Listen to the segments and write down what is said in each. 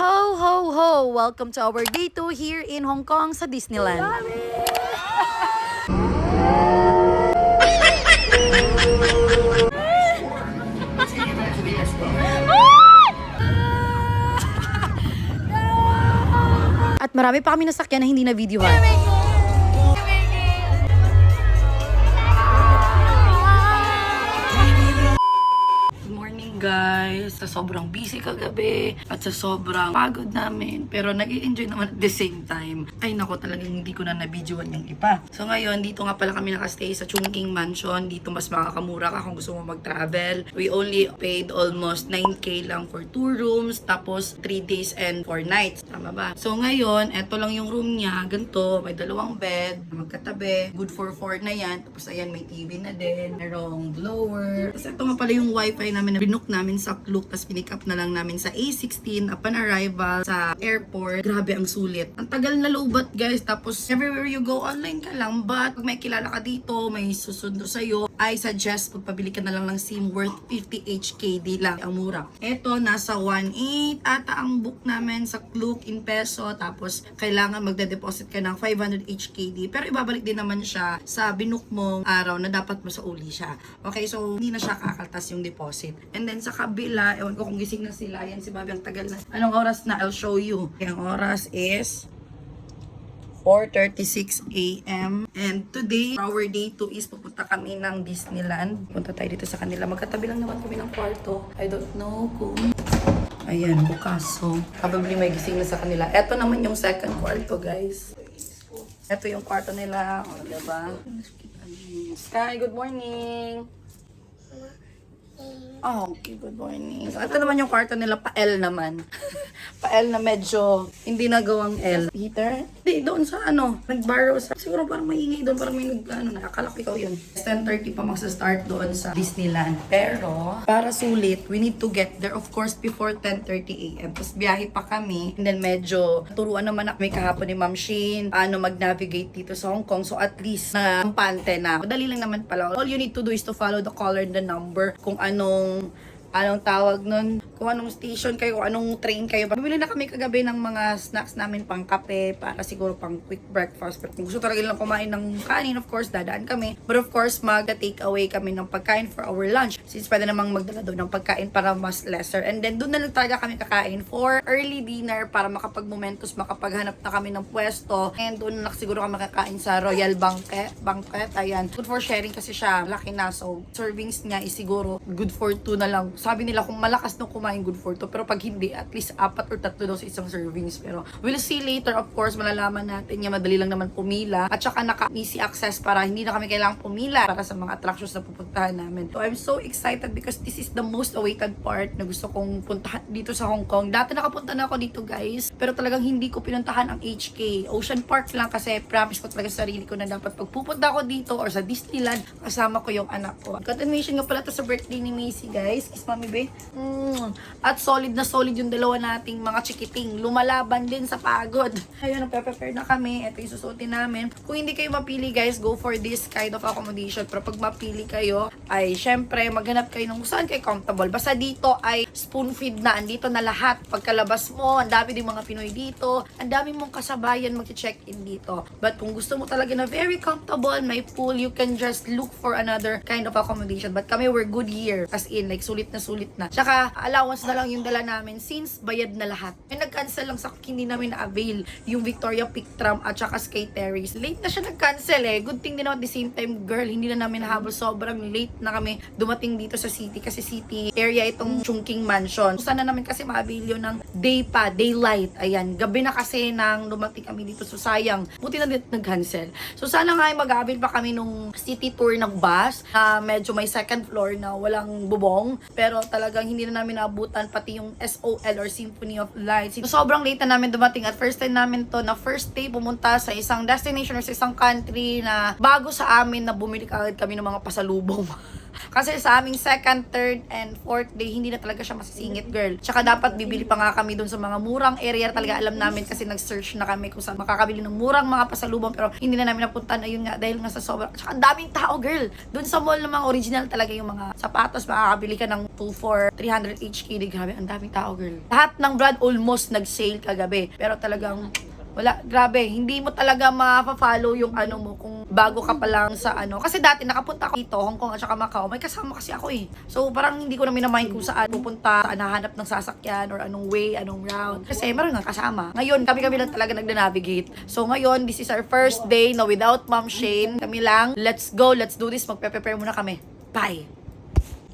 Ho, ho, ho! Welcome to our day 2 here in Hong Kong sa Disneyland. At marami pa kami nasakyan na hindi na videohan. Guys, sa sobrang busy kagabi at sa sobrang pagod namin, pero nag-i-enjoy naman at the same time. Ay nako, talagang hindi ko na na-videoan yung iba. So ngayon, dito nga pala kami nakastay sa Chungking Mansion. Dito mas makakamura ka kung gusto mo mag-travel. We only paid almost 9K lang for 2 rooms, tapos 3 days and 4 nights. Tama ba? So ngayon, eto lang yung room niya. Ganito, may 2 bed, magkatabi. Good for 4 na yan. Tapos ayan, may TV na din. Merong blower. Tapos ito nga pala yung wifi namin na binook namin sa Klook, tapos pinick up na lang namin sa A16 upon arrival sa airport. Grabe ang sulit. Ang tagal na loobat guys, tapos everywhere you go online ka lang, but pag may kilala ka dito, may susundo sa'yo, I suggest pagpabili ka na lang ng SIM worth 50 HKD lang. Ang mura. Eto, nasa 1.8 ata ang book namin sa Klook in peso, tapos kailangan magde-deposit ka ng 500 HKD, pero ibabalik din naman siya sa binook mong araw na dapat mo sa uli siya. Okay, so hindi na siya kakaltas yung deposit. And then sa kabila, ewan ko kung gising na sila. Yan si Bobby, ang tagal na. Anong oras na? I'll show you. Ang oras is 4:36 AM. And today, our day 2 is pupunta kami ng Disneyland. Punta tayo dito sa kanila. Magkatabi lang naman kami ng kwarto. I don't know kung... Ayan, bukas. So, probably may gising na sa kanila. Ito naman yung second kwarto, guys. Ito yung kwarto nila. O, diba? Sky, good morning! Oh, okay, good morning. So, ito naman yung kwarto nila, pa-L naman. Pa-L na medyo hindi nagawang L. Peter? Hindi, doon sa nag-borrow sa... Siguro parang maingay doon, parang may nakakalak ikaw yun. 10:30 pa magsa-start doon sa Disneyland. Pero, para sulit, we need to get there, of course, before 10:30 AM. Tapos biyahe pa kami. And then medyo, turuan naman kami kahapon ni Ma'am Shane, paano mag-navigate dito sa Hong Kong. So, at least, na kampante na. Madali lang naman pala. All you need to do is to follow the color and the number. Kung anong tawag nun, kung anong station kayo, kung anong train kayo. Bumili na kami kagabi ng mga snacks namin pang kape, para siguro pang quick breakfast. But kung gusto talaga lang kumain ng kanin, of course, dadaan kami. But of course, mag-take away kami ng pagkain for our lunch. Since pwede namang magdala doon ng pagkain para mas lesser. And then, doon na lang talaga kami kakain for early dinner para makapag-momentos, makapaghanap na kami ng pwesto. And doon na siguro kami kakain sa Royal Banquet. Ayan. Good for sharing kasi siya. Laki na. So, servings niya is siguro good for 2 na lang. Sabi nila kung malakas nung kumain, good for 2. Pero pag hindi, at least 4 or 3 daw sa isang servings. Pero we'll see later, of course, malalaman natin niya. Madali lang naman pumila. At saka naka-easy access para hindi na kami kailangang pumila para sa mga attractions na pupuntahan namin. So I'm so excited because this is the most awaited part na gusto kong puntahan dito sa Hong Kong. Dati nakapunta na ako dito, guys. Pero talagang hindi ko pinuntahan ang HK. Ocean Park lang kasi promise ko talaga sa sarili ko na dapat pag pupunta ako dito or sa Disneyland, kasama ko yung anak ko. Continuation nga pala to sa birthday ni Macy, guys. Mami Be. At solid na solid yung dalawa nating mga chikiting. Lumalaban din sa pagod. Ayun, nagpe-prepare na kami. Ito yung susuotin namin. Kung hindi kayo mapili, guys, go for this kind of accommodation. Pero pag mapili kayo, ay syempre, maghanap kayo ng saan kayo comfortable. Basta dito ay spoon feed na. Andito na lahat. Pagkalabas mo, ang dami din mga Pinoy dito. Ang dami mong kasabayan mag-check-in dito. But kung gusto mo talaga na very comfortable, may pool, you can just look for another kind of accommodation. But kami, we're good here. As in, like, sulit na. Tsaka, allowance na lang yung dala namin since bayad na lahat. May nag-cancel lang sa hindi namin na-avail yung Victoria Peak Tram at saka Sky Terrace. Late na siya nag-cancel eh. Good thing din naman at the same time, girl, hindi na namin nahabol. Sobrang late na kami dumating dito sa city kasi city area itong Chungking Mansion. Sana namin kasi ma-avail yun ng daylight. Ayan, gabi na kasi nang dumating kami dito. So sayang, buti na dito nag-cancel. So sana nga ay mag-avail pa kami nung city tour ng bus na medyo may second floor na walang bubong. Pero talagang hindi na namin naabutan pati yung SOL or Symphony of Lights. So, sobrang late na namin dumating at first time namin to na first day pumunta sa isang destination or sa isang country na bago sa amin na bumili agad kami ng mga pasalubong. Kasi sa aming second, third, and fourth day, hindi na talaga siya masisingit, girl. Tsaka dapat bibili pa nga kami dun sa mga murang area talaga. Alam namin kasi nag-search na kami kung saan makakabili ng murang mga pasalubong. Pero hindi na namin napuntahan. Ayun nga, dahil nga sa sobrang. Tsaka ang daming tao, girl. Dun sa mall ng mga original talaga yung mga sapatos. Makakabili ka ng 2 for 300 each kili. Grabe, ang daming tao, girl. Lahat ng brand almost nag-sale kagabi. Pero talagang wala, grabe, hindi mo talaga ma-follow yung ano mo kung bago ka pa lang sa ano. Kasi dati nakapunta ako dito, Hong Kong at saka Macau, may kasama kasi ako eh. So parang hindi ko na minamind kung saan pupunta, saan nahanap ng sasakyan or anong way, anong route. Kasi meron nga kasama. Ngayon, kami lang talaga nagna-navigate. So ngayon, this is our first day na without Ma'am Shane. Kami lang, let's go, let's do this. Magpe-prepare muna kami. Bye!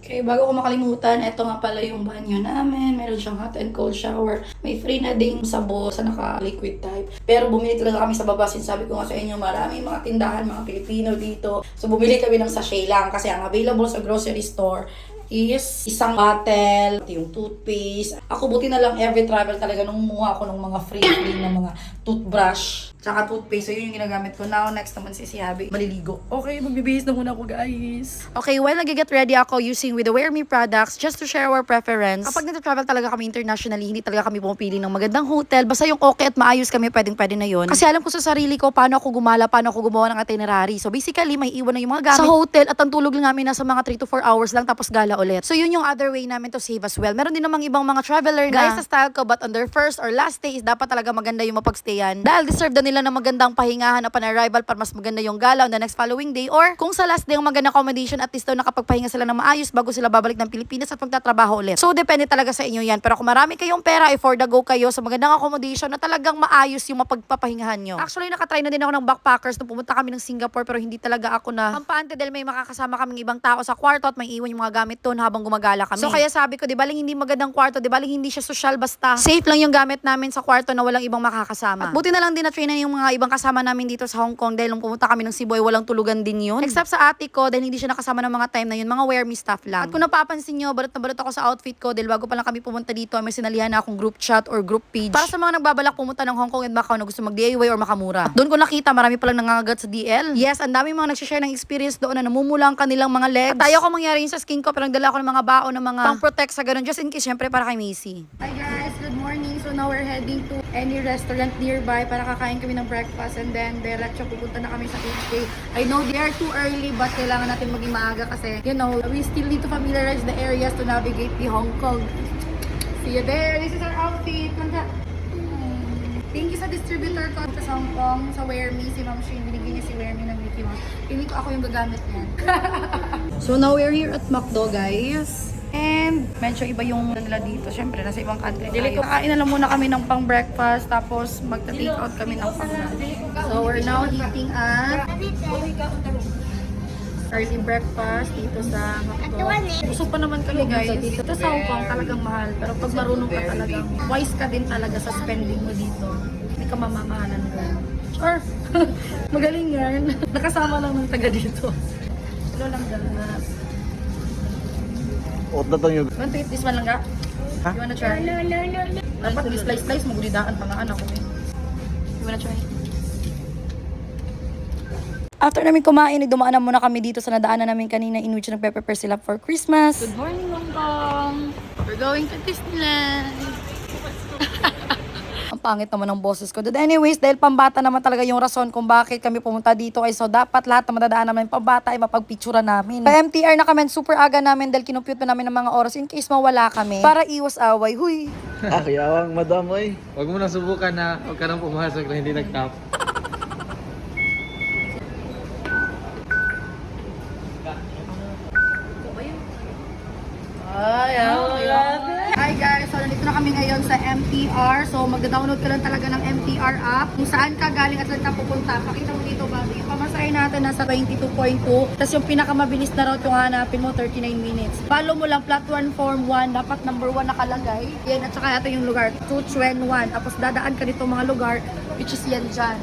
Okay, bago ko makalimutan, ito nga pala yung banyo namin. Meron siyang hot and cold shower. May free na ding sabo sa naka-liquid type. Pero bumili talaga kami sa baba. Sabi ko nga sa inyo, maraming mga tindahan, mga Pilipino dito. So bumili kami ng sachet lang kasi ang available sa grocery store is isang bottle, yung toothpaste. Ako buti na lang every travel talaga nung kumuha ako ng mga free na mga toothbrush. Tsaka toothpaste. So yun yung ginagamit ko. Now, next naman si Abby. Maliligo. Okay, magbibihis na muna ako, guys. Okay, while nag-get ready ako using with the Wear Me products just to share our preference. Kapag nag-travel talaga kami internationally, hindi talaga kami pumipili ng magandang hotel. Basta yung okay at maayos kami, pwedeng-pwede na yun. Kasi alam ko sa sarili ko, paano ako gumala, paano ako gumawa ng itinerary. So basically, may iwan na yung mga gamit sa hotel at ang tulog lang namin nasa mga 3 to 4 hours lang tapos gala ulit. So yun yung other way namin to save as well. Meron din namang ibang mga traveler na guys sa style ko, but on their first or last day is dapat talaga maganda yung mapagstayan. Dahil deserve na nila ng magandang pahingahan upon arrival para mas maganda yung gala on the next following day, or kung sa last day yung magandang accommodation at least daw nakapagpahinga sila ng maayos bago sila babalik ng Pilipinas at magtatrabaho ulit. So depende talaga sa inyo yan. Pero kung marami kayong pera, afford the go kayo sa magandang accommodation na talagang maayos yung mapagpapahingahan nyo. Actually, nakatry na din ako ng backpackers nung pumunta kami ng Singapore, pero hindi talaga ako na kampante dahil may makakasama kaming ibang tao sa kwarto at may iwan yung mga gamit doon habang gumagala kami. So kaya sabi ko, di baling hindi magandang kwarto, di baling hindi siya social, basta safe lang yung gamit namin sa kwarto na walang ibang makakasama. At buti na lang din na train na yung mga ibang kasama namin dito sa Hong Kong dahil nung pumunta kami ng Cebu ay walang tulugan din yun. Except sa ate ko dahil hindi siya nakasama ng mga time na yun, mga wear me stuff lang. At kung napapansin nyo, balot na balot ako sa outfit ko dahil bago pa lang kami pumunta dito, may sinalihan na akong group chat or group page para sa mga nagbabalak pumunta ng Hong Kong and Macau na gusto mag-DIY or makamura. Doon ko nakita marami palang nangangagat sa DL. Yes, ang dami mga nagsishare ng experience doon na namumula ang kanilang mga legs. At ayaw ko mangyari yun sa skin ko, pero nagdala ako ng mga baon ng mga pang-protect sa ganun just in case, syempre para kay Macy. Hi guys, good morning. So now we're heading to any restaurant nearby para kakain kami ng breakfast and then diretso pupunta na kami sa HK. I know they are too early but kailangan natin maging maaga kasi you know, we still need to familiarize the areas to navigate the Hong Kong. See you there. This is our outfit. Thank you sa distributor ko sa Hong Kong, sa Wear Me, si Ma'am Shane. Binigyan niya si Wear Me ng Mickey Mouse. Pili ko ako yung gagamit niyan. So now we're here at McDo, guys. And medyo iba yung nila dito. Siyempre, nasa ibang country tayo. Kakain na lang muna kami ng pang breakfast, tapos magta-take out kami ng pang lunch. So we're now eating at early breakfast dito sa McDo. Busog pa naman kami, guys. Dito sa Hong Kong talagang mahal. Pero pag marunong ka talagang, wise ka din talaga sa spending mo dito. Hindi ka mamamahalan ka. Sure. Magaling yan. Nakasama lang ng taga dito. Ito lang ganap. Ot na to yung... Want to eat this one lang ka? Ha? You wanna try? No. Dapat slice magulidaan pa nga anak ko eh. You wanna try? After namin kumain, dumaanan muna kami dito sa nadaanan namin kanina in which nagpe-prepare sila for Christmas. Good morning, Hong Kong! We're going to Disneyland! Ang pangit naman ng boses ko. But anyways, dahil pambata naman talaga yung rason kung bakit kami pumunta dito ay so dapat lahat na madadaan namin pambata ay mapagpictura namin. Pa MTR na kami, super aga namin dahil kinumpute na namin ng mga oras in case mawala kami para iwas away. Huy! Kayawang madam ay. Huwag mo na subukan na huwag ka nang pumasok na hindi nag-tap. Hi guys! So, nandito na kami ngayon sa MTR. So, magda-download ka lang talaga ng MTR app. Kung saan ka galing at saan ka pupunta. Pakita mo dito ba? Yung pamasahe natin nasa 22.2. Tapos yung pinakamabilis na route yung hanapin mo, 39 minutes. Follow mo lang, platform form 1. Dapat number 1 nakalagay. Yan, at saka natin yung lugar, 221. Tapos dadaan ka dito mga lugar, which is yan dyan.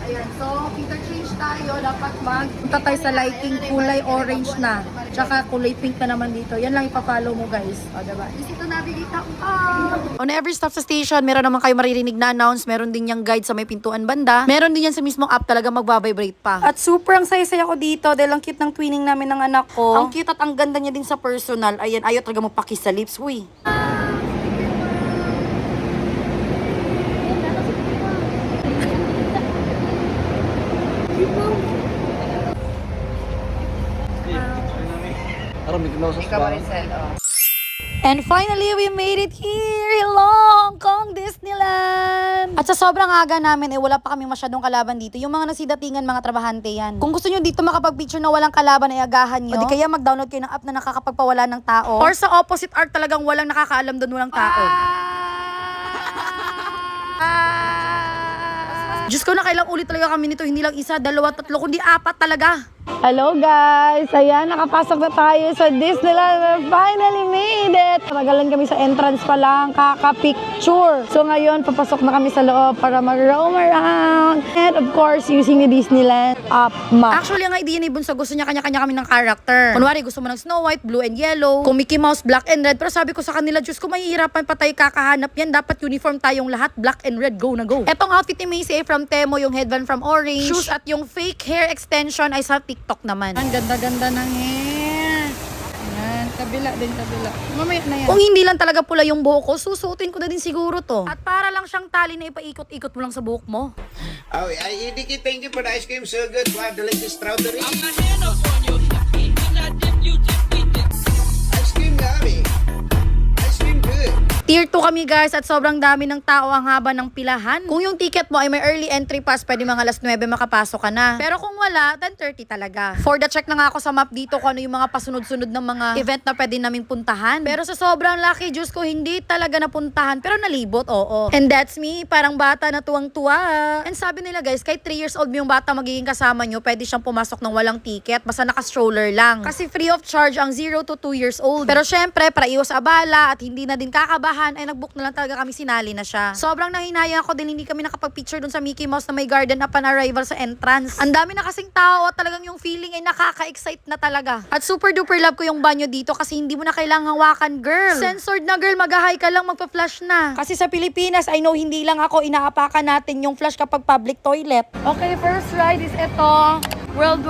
Ayan, so interchange tayo. Dapat punta tayo sa lighting, kulay orange na. Tsaka kulay pink na naman dito. Yan lang ipapollow mo guys. O, diba? Easy to navigate ako. On every stop sa station, meron naman kayo maririnig na announce. Meron din yung guide sa may pintuan banda. Meron din yan sa mismong app talaga magbabibrate pa. At super ang saya-saya ko dito dahil ang cute ng twinning namin ng anak ko. Ang cute at ang ganda niya din sa personal. Ayan, ayaw talaga magpakis sa lips. Uy. Aram, may kinosas pa. And finally, we made it here in Hong Kong, Disneyland! At sa sobrang aga namin, wala pa kami masyadong kalaban dito. Yung mga nasidatingan, mga trabahante yan. Kung gusto nyo dito makapag-picture na walang kalaban, ay agahan nyo. O di kaya mag-download kayo ng app na nakakapagpawala ng tao. Or sa opposite art talagang walang nakakaalam doon, walang tao. Diyos ko, nakailang ulit talaga kami nito. Hindi lang isa, dalawa, tatlo, kundi apat talaga. Hello guys! Ayan, nakapasok na tayo sa Disneyland. We finally made it! Tagalan kami sa entrance pa lang, kaka-picture. So ngayon, papasok na kami sa loob para mag-roam around. And of course, using the Disneyland app map. Actually, ang idea ni Bunso, gusto niya kanya-kanya kami ng character. Kunwari, gusto mo ng Snow White, Blue and Yellow, kung Mickey Mouse, Black and Red. Pero sabi ko sa kanila, Diyos ko, mahihirapan pa tayo kakahanap yan. Dapat uniform tayong lahat, Black and Red, go na go. Etong outfit ni Macy ay from Temo, yung headband from Orange. Shoes at yung fake hair extension ay sa TikTok naman. Ang ganda-ganda ng hair. Ayan, kabila din, kabila. Mamaya na yan. Kung hindi lang talaga pula yung buhok ko, susuotin ko na din siguro to. At para lang siyang tali na ipaikot-ikot mo lang sa buhok mo. Oh, Idiki, thank you for the ice cream. So good. Wow, delicious strawberry. Ice cream yummy. Ice cream good. Tier 2 kami guys at sobrang dami ng tao ang haba ng pilahan. Kung yung ticket mo ay may early entry pass, pwede mga alas 9 makapasok ka na. Pero kung wala, 10:30 talaga. For the check na nga ako sa map dito kung ano yung mga pasunod-sunod ng mga event na pwede naming puntahan. Pero sa sobrang lucky, Diyos ko, hindi talaga napuntahan. Pero nalibot, oo. And that's me, parang bata na tuwang-tuwa. And sabi nila guys, kahit 3 years old mo yung bata magiging kasama nyo, pwede siyang pumasok ng walang ticket, basta naka-stroller lang. Kasi free of charge ang 0 to 2 years old. Pero syempre, para iwas abala at hindi na din kakabahan, ay nag-book na lang talaga kami, sinali na siya. Sobrang nanghinayang ako din hindi kami nakapag-picture dun sa Mickey Mouse na may garden upon arrival sa entrance. Ang dami na kasing tao at talagang yung feeling ay nakaka-excite na talaga. At super duper love ko yung banyo dito kasi hindi mo na kailangang hawakan, girl. Censored na, girl, mag-hi ka lang, magpa-flash na. Kasi sa Pilipinas, I know hindi lang ako, inaapakan natin yung flash kapag public toilet. Okay, first ride is ito. World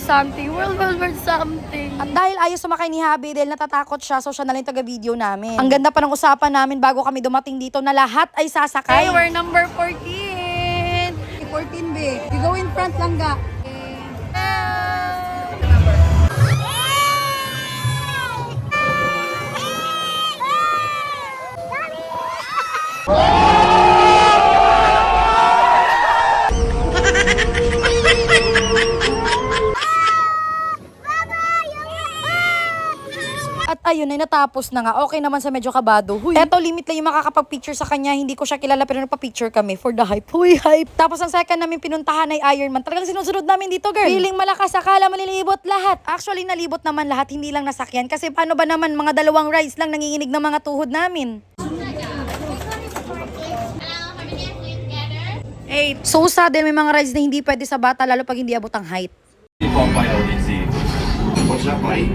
something. World something. At dahil ayaw sumakay ni Habi dahil natatakot siya, so siya na lang taga-video namin. Ang ganda pa ng usapan namin bago kami dumating dito na lahat ay sasakay. Hey, we're number 14. 14B. You go in front lang ga. At ayun ay natapos na nga. Okay naman sa medyo kabado. Huy. Eto, limit lang yung makakapag-picture sa kanya. Hindi ko siya kilala pero nagpa-picture kami for the hype. Huy, hype. Tapos ang second namin pinuntahan ay Ironman. Talagang sinusunod namin dito, girl. Feeling malakas, akala malilibot lahat. Actually, nalibot naman lahat. Hindi lang nasakyan. Kasi paano ba naman, mga dalawang rides lang nanginginig ng mga tuhod namin. 8. So sad din, may mga rides na hindi pwede sa bata lalo pag hindi abot ang height. What's up, buddy?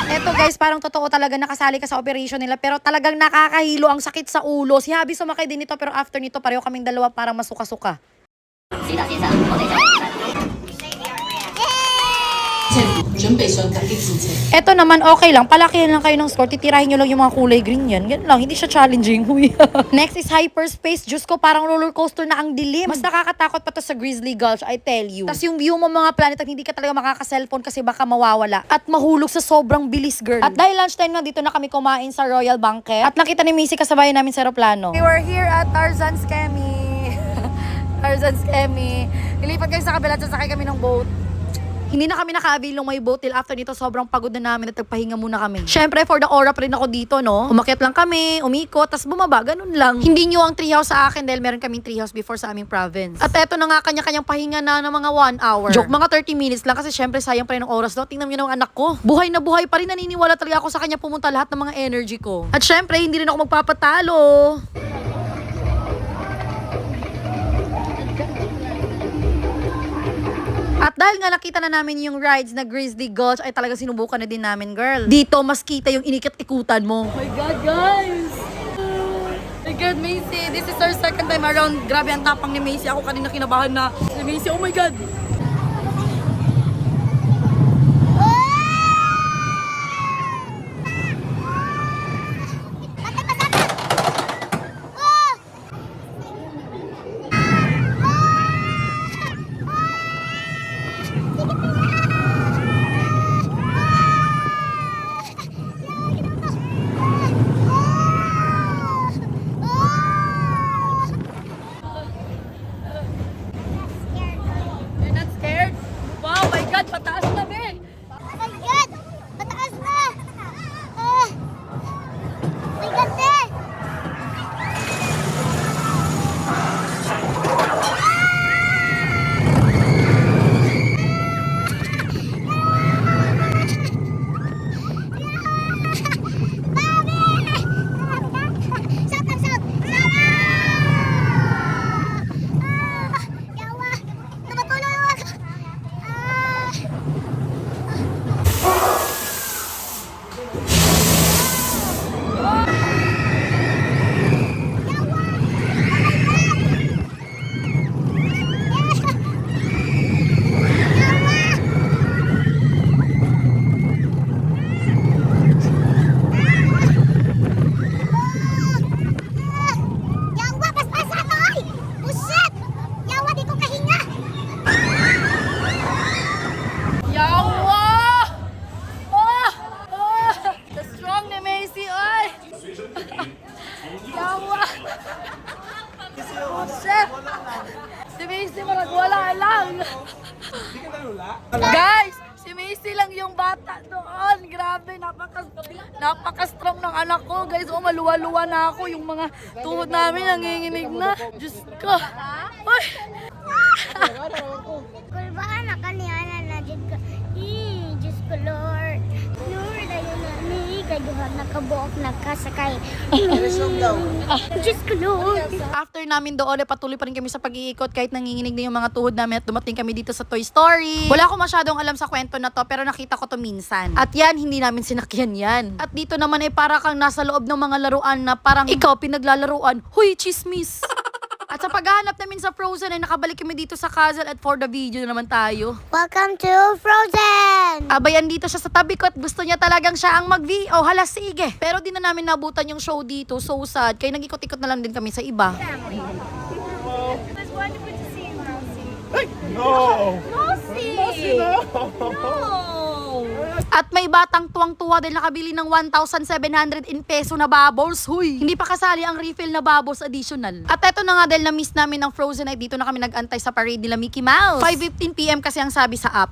Eto guys, parang totoo talaga nakasali ka sa operation nila pero talagang nakakahilo ang sakit sa ulo. Si Habi sumakay din nito pero after nito pareho kaming dalawa parang masuka-suka. Eto naman okay lang, palakihan lang kayo ng score, titirahin nyo lang yung mga kulay green yan. Yan lang, hindi siya challenging. Next is hyperspace. Diyos ko, parang roller coaster na ang dilim. Mas nakakatakot pa to sa Grizzly Gulch, I tell you. Tapos yung view mo mga planet at hindi ka talaga makaka-cellphone kasi baka mawawala. At mahulog sa sobrang bilis, girl. At dahil lunchtime na dito na kami kumain sa Royal Banquet. At nakita ni Macy kasabayan namin sa aeroplano. We were here at Tarzan's Kemi. Tarzan's Kemi. Nilipat kayo sa kabila at sasakay kami ng boat. Hindi na kami naka-avail ng may boat till after nito. Sobrang pagod na namin at nagpahinga muna kami. Syempre, for the aura pa rin ako dito, no? Umakyat lang kami, umikot, tas bumaba, ganun lang. Hindi nyo ang treehouse sa akin dahil meron kaming treehouse before sa aming province. At eto na nga, kanya-kanyang pahinga na ng mga 1 hour. Joke, mga 30 minutes lang kasi syempre sayang pa rin ng oras, no? Tingnan nyo ng anak ko. Buhay na buhay pa rin, naniniwala talaga ako sa kanya pumunta lahat ng mga energy ko. At syempre, hindi rin ako magpapatalo. At dahil nga nakita na namin yung rides na Grizzly Gulch, ay talaga sinubukan na din namin, girl. Dito, mas kita yung inikot-ikutan mo. Oh my God, guys! Oh my God, Macy, this is our second time around. Grabe ang tapang ni Macy. Ako kanina kinabahan na si Macy. Oh my God! You're not scared? Wow, my God, pataas na, be! Oh my God! Mataas na! My God, te! Yawa! Tumatulong ako! Yawa! Paspasan mo, oy! Buset! Yawa, di ko kahinga! Yawa! Oh! Oh! The strong ni Macy, oy! Yawa! Oh, shit! Si Macy wala lang! Guys! Si Macy lang yung bata doon. Grabe, napaka-strong ng anak ko. Guys, oh, maluwa-luwa na ako. Yung mga tuhod namin nanginginig na. Diyos ko. Uy! Kulbaan na kaniyana na dyan ka. Diyos ko, Lord. Lord, ayun na ni. Kaduhan nakabuok nakasakay. Diyos ko, Lord. After namin doon, patuloy pa rin kami sa pag-iikot kahit nanginginig na yung mga tuhod namin at dumating kami dito sa Toy Story. Wala akong masyadong alam sa kwento na to pero nakita ko to minsan. At yan, hindi namin sinakyan yan. At dito naman ay para kang nasa loob ng mga laruan na parang ikaw pinaglalaruan. Huy, chismis! At sa paghahanap namin sa Frozen ay nakabalik kami dito sa Castle at for the video na naman tayo. Welcome to Frozen! Abayan dito siya sa tabi ko at gusto niya talagang siya ang mag-VO. Hala, sige. Pero di na namin nabutan yung show dito. So sad. Kaya nag-ikot-ikot na lang din kami sa iba. It was wonderful to see you, Mousy. No! Mousy! No! At may batang tuwang-tuwa dahil nakabili ng 1,700 in peso na bubbles. Huy! Hindi pa kasali ang refill na bubbles additional. At eto na nga dahil na-miss namin ng Frozen Night, dito na kami nag-antay sa parade nila Mickey Mouse. 5:15 PM kasi ang sabi sa app.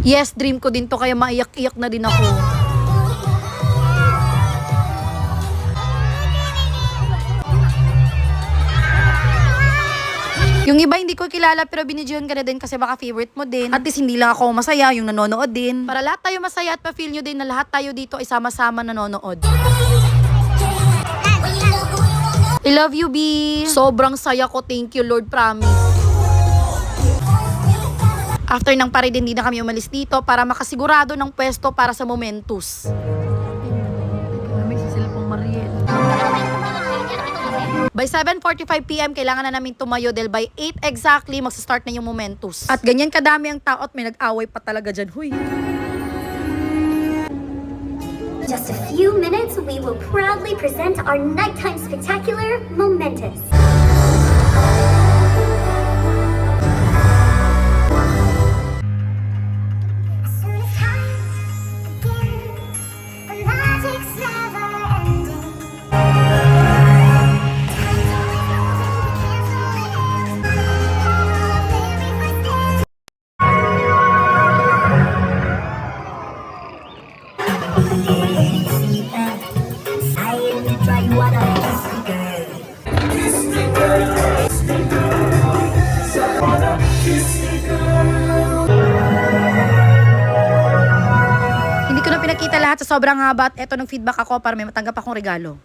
Yes, dream ko din to kaya maiyak-iyak na din ako. Yung iba hindi ko kilala pero binidyohan ka na din kasi baka favorite mo din. At least hindi lang ako masaya, yung nanonood din. Para lahat tayo masaya at pa-feel nyo din na lahat tayo dito ay sama-sama nanonood. I love you, B. Sobrang saya ko. Thank you, Lord. Promise. After ng parade, hindi na kami umalis dito para makasigurado ng pwesto para sa Momentus. May sisilpong Mariel. By 7:45 PM, kailangan na namin tumayo dahil by 8 exactly, magsa-start na yung Momentus. At ganyan kadami ang tao at may nag-away pa talaga dyan. Huy! Just a few minutes, we will proudly present our nighttime spectacular, Momentus. The magic's never ending. lahat sa sobrang haba at eto ng feedback ako para may matanggap akong regalo.